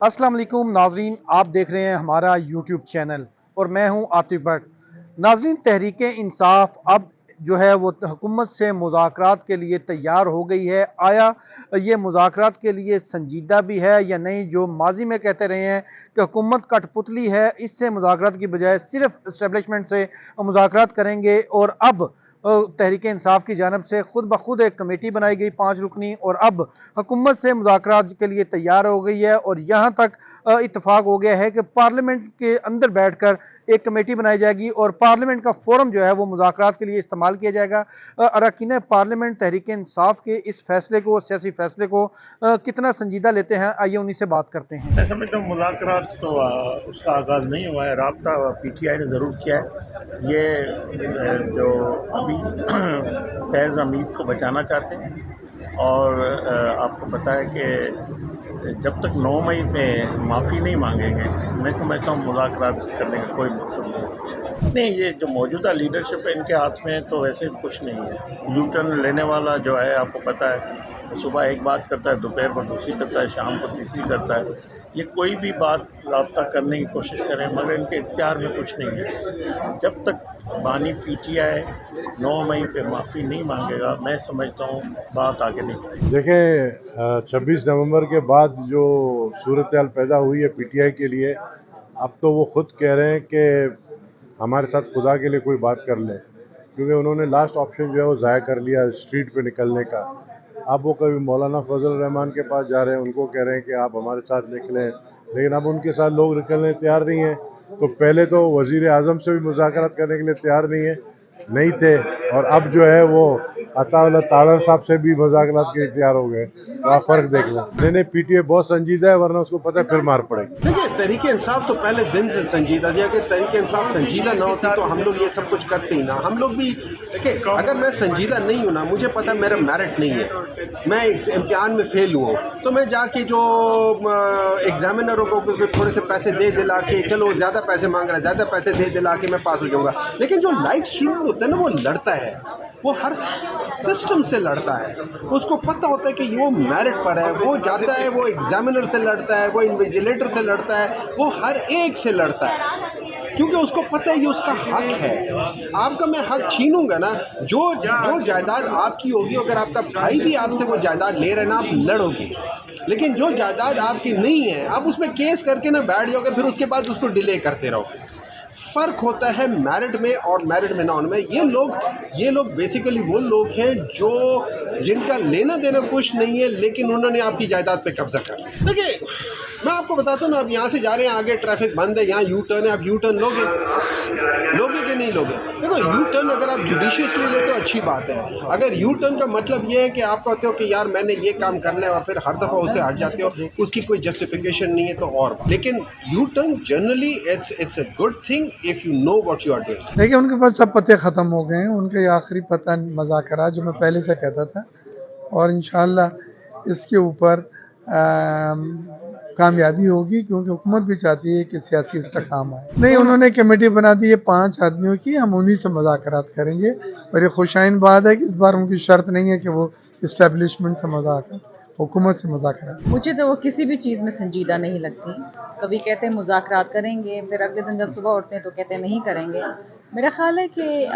अस्सलाम वालेकुम नाजरीन, आप देख रहे हैं हमारा यूट्यूब चैनल और मैं हूं आतिफ भट्ट। नाजरीन, तहरीक इंसाफ अब जो है वो हुकूमत से मुज़ाकरात के लिए तैयार हो गई है। आया ये मुज़ाकरात के लिए संजीदा भी है या नहीं? जो माजी में कहते रहे हैं कि हुकूमत कठपुतली है, इससे मुज़ाकरात की बजाय सिर्फ इस्टेब्लिशमेंट से मुज़ाकरात करेंगे। और अब तहरीक इंसाफ की जानब से खुद ब खुद एक कमेटी बनाई गई 5 रुकनी, और अब हुकूमत से मुज़ाकरात के लिए तैयार हो गई है। और यहाँ तक इत्तफाक हो गया है कि पार्लियामेंट के अंदर बैठकर एक कमेटी बनाई जाएगी और पार्लियामेंट का फोरम जो है वो मुज़ाकरात के लिए इस्तेमाल किया जाएगा। अरकान पार्लियामेंट तहरीक इंसाफ के इस फैसले को, सियासी फैसले को कितना संजीदा लेते हैं, आइए उन्हीं से बात करते हैं। मैं समझता हूँ मुज़ाकरात तो उसका आगाज़ नहीं हुआ है। राब्ता PTI ने ज़रूर किया है। ये जो अभी फैज़ हमीद को बचाना चाहते हैं, और आपको पता है कि जब तक 9 मई पे माफ़ी नहीं मांगेंगे, मैं समझता हूँ मुज़ाकरात करने का कोई मकसद नहीं। ये जो मौजूदा लीडरशिप है इनके हाथ में तो वैसे कुछ नहीं है। यू टर्न लेने वाला जो है, आपको पता है, सुबह एक बात करता है, दोपहर को दूसरी करता है, शाम को तीसरी करता है। ये कोई भी बात राब्ता करने की कोशिश करें, मगर इनके इख्तियार में कुछ नहीं है। जब तक बानी PTI 9 मई पे माफ़ी नहीं मांगेगा, मैं समझता हूँ बात आगे नहीं बढ़ेगी। देखें, 26 नवंबर के बाद जो सूरत हाल पैदा हुई है PTI के लिए, अब तो वो खुद कह रहे हैं कि हमारे साथ खुदा के लिए कोई बात कर ले, क्योंकि उन्होंने लास्ट ऑप्शन जो है वो ज़ाया कर लिया स्ट्रीट पे निकलने का। अब वो कभी मौलाना फजल रहमान के पास जा रहे हैं, उनको कह रहे हैं कि आप हमारे साथ निकलें, लेकिन अब उनके साथ लोग निकलने तैयार नहीं हैं। तो पहले तो वज़ीर आज़म से भी मुज़ाकरात करने के लिए तैयार नहीं थे, और अब जो है वो अताउल्लाह तालर साहब से भी मुज़ाकरात के लिए तैयार हो गए। तो आप फ़र्क देख लें। नहीं, PTI बहुत संजीदा है, वरना उसको पता है फिर मार पड़ेगी। देखिए, तहरीक इंसाफ तो पहले दिन से संजीदा थी। अगर तहरीक इंसाफ संजीदा ना होती तो हम लोग ये सब कुछ करते ही ना। हम लोग भी देखिए, अगर मैं संजीदा नहीं हूँ ना, मुझे पता मेरा मेरिट नहीं है, मैं इम्तिहान में फेल हुआ हूँ, तो मैं जाके जो एग्जामिनरों को थोड़े से पैसे दे दिला के, चलो ज़्यादा पैसे मांग रहा है, ज़्यादा पैसे दे दिला के मैं पास हो जाऊँगा। लेकिन जो लाइक स्टूडेंट होता है ना, वो लड़ता है, वो हर सिस्टम से लड़ता है। उसको पता होता है कि वो मेरिट पर है, वो जाता है, वो एग्जामिनर से लड़ता है, वो इन्विजिलेटर से लड़ता है, वो हर एक से लड़ता है, क्योंकि उसको पता है ये उसका हक है। आपका मैं हक छीनूंगा ना, जो जायदाद आपकी होगी, अगर आपका भाई भी आपसे वो जायदाद ले रहे ना, आप लड़ोगे। लेकिन जो जायदाद आपकी नहीं है, आप उसमें केस करके ना बैठ जाओगे, फिर उसके बाद उसको डिले करते रहोगे। फ़र्क होता है मेरिट में और मेरिट में नॉन में। ये लोग बेसिकली वो लोग हैं जो जिनका लेना देना कुछ नहीं है, लेकिन उन्होंने आपकी जायदाद पे कब्जा कर लिया। देखिए, मैं आपको बताता हूँ ना, अब यहाँ से जा रहे हैं, आगे ट्रैफिक बंद है, यहाँ यू टर्न है, आप यू टर्न लोगे कि नहीं लोगे? देखो, यू टर्न अगर आप जुडिशियसली लेते हो अच्छी बात है। अगर यू टर्न का मतलब ये है कि आप कहते हो कि यार मैंने ये काम करना है, और फिर हर दफ़ा उससे हट जाते हो, उसकी कोई जस्टिफिकेशन नहीं है, तो और लेकिन you turn generally it's a good thing if you know what you are doing. देखिए, उनके पास सब पते ख़त्म हो गए हैं, उनके आखिरी पता मुज़ाकरात जो मैं पहले से कहता था, और इंशाअल्लाह इसके ऊपर कामयाबी होगी, क्योंकि हुकूमत भी चाहती है कि सियासी इस्तेकाम आए। नहीं, उन्होंने कमेटी बना दी है 5 आदमियों की, हम उन्हीं से मुज़ाकरात करेंगे। और ये खुशाइन बात है कि इस बार उनकी शर्त नहीं है कि वो इस्टेब्लिशमेंट से मुज़ाकरात, हुकूमत से मुज़ाकरात। मुझे तो वो किसी भी चीज़ में संजीदा नहीं लगती। कभी कहते हैं मुज़ाकरात करेंगे, फिर अगले दिन जब सुबह उठते हैं तो कहते हैं नहीं करेंगे। मेरा ख़्याल है कि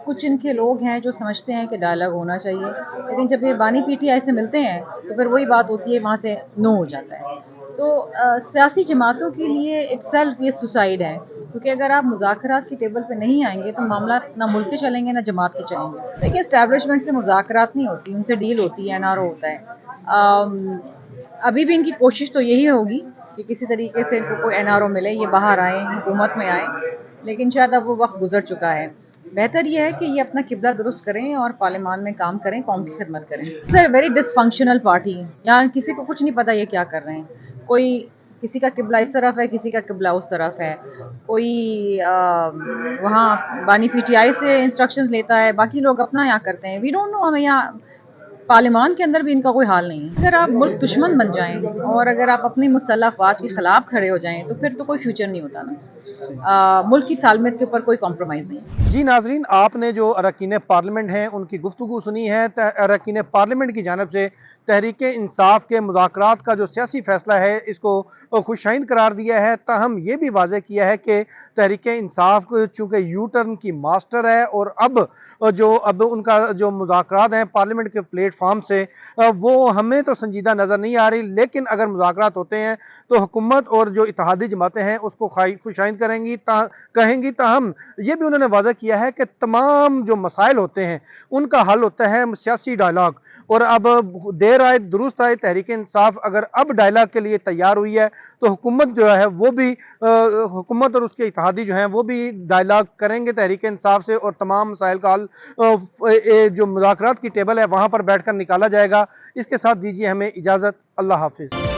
कुछ इनके लोग हैं जो समझते हैं कि डायलॉग होना चाहिए, लेकिन जब ये बानी PTI से मिलते हैं तो फिर वही बात होती है, वहाँ से नो हो जाता है। तो सियासी जमातों के लिए इट्सेल्फ ये सुसाइड है, क्योंकि अगर आप मुज़ाकरात की टेबल पे नहीं आएंगे तो मामला ना मुल्क के चलेंगे ना जमात के चलेंगे। देखिए, इस्टेब्लिशमेंट से मुज़ाकरात नहीं होती, उनसे डील होती है, NRO होता है। अभी भी इनकी कोशिश तो यही होगी कि किसी तरीके से इनको कोई NRO मिले, ये बाहर आए, हुकूमत में आए, लेकिन शायद अब वो वक्त गुजर चुका है। बेहतर ये है कि ये अपना किबला दुरुस्त करें और पार्लियामान में काम करें, कौम की खिदमत करें। It's a very dysfunctional party, यहाँ किसी को कुछ नहीं पता ये क्या कर रहे हैं। कोई किसी का किबला इस तरफ है, किसी का किबला उस तरफ है, कोई वहाँ बानी PTI से इंस्ट्रक्शंस लेता है, बाकी लोग अपना यहाँ करते हैं। वी डोंट नो, हमें यहाँ पार्लियामान के अंदर भी इनका कोई हाल नहीं है। अगर आप मुल्क दुश्मन बन जाएं और अगर आप अपनी मुसल्लह अफवाज के खिलाफ खड़े हो जाएं तो फिर तो कोई फ्यूचर नहीं होता ना। मुल्क की सालमियत के ऊपर कोई कॉम्प्रोमाइज़ नहीं है। जी नाजरीन, आपने जो अरकान पार्लियामेंट हैं उनकी गुफ्तगू सुनी है। अरकान पार्लियामेंट की जानिब से तहरीक इंसाफ के मुज़ाकरात का जो सियासी फैसला है इसको खुशाइन करार दिया है। ताहम ये भी वाज़ेह किया है कि तहरीक इंसाफ चूँकि यू टर्न की मास्टर है और अब उनका जो मुज़ाकरात हैं पार्लियामेंट के प्लेटफार्म से वो हमें तो संजीदा नज़र नहीं आ रही, लेकिन अगर मुज़ाकरात होते हैं तो हुकूमत और जो इत्तेहादी जमातें हैं उसको खुशाइन कहेंगी। ताहम ये भी उन्होंने वादा किया है कि तमाम जो मसाइल होते हैं उनका हल होता है सियासी डायलॉग। और अब देर आए दुरुस्त आए, तहरीक इंसाफ अगर अब डायलॉग के लिए तैयार हुई है तो हुकूमत जो है वो भी हुकूमत और उसके इत्तेहादी जो हैं वो भी डायलॉग करेंगे तहरीक इंसाफ से, और तमाम मसाइल का हल जो मुज़ाकरात की टेबल है वहाँ पर बैठ कर निकाला जाएगा। इसके साथ दीजिए हमें इजाज़त। अल्लाह हाफिज़।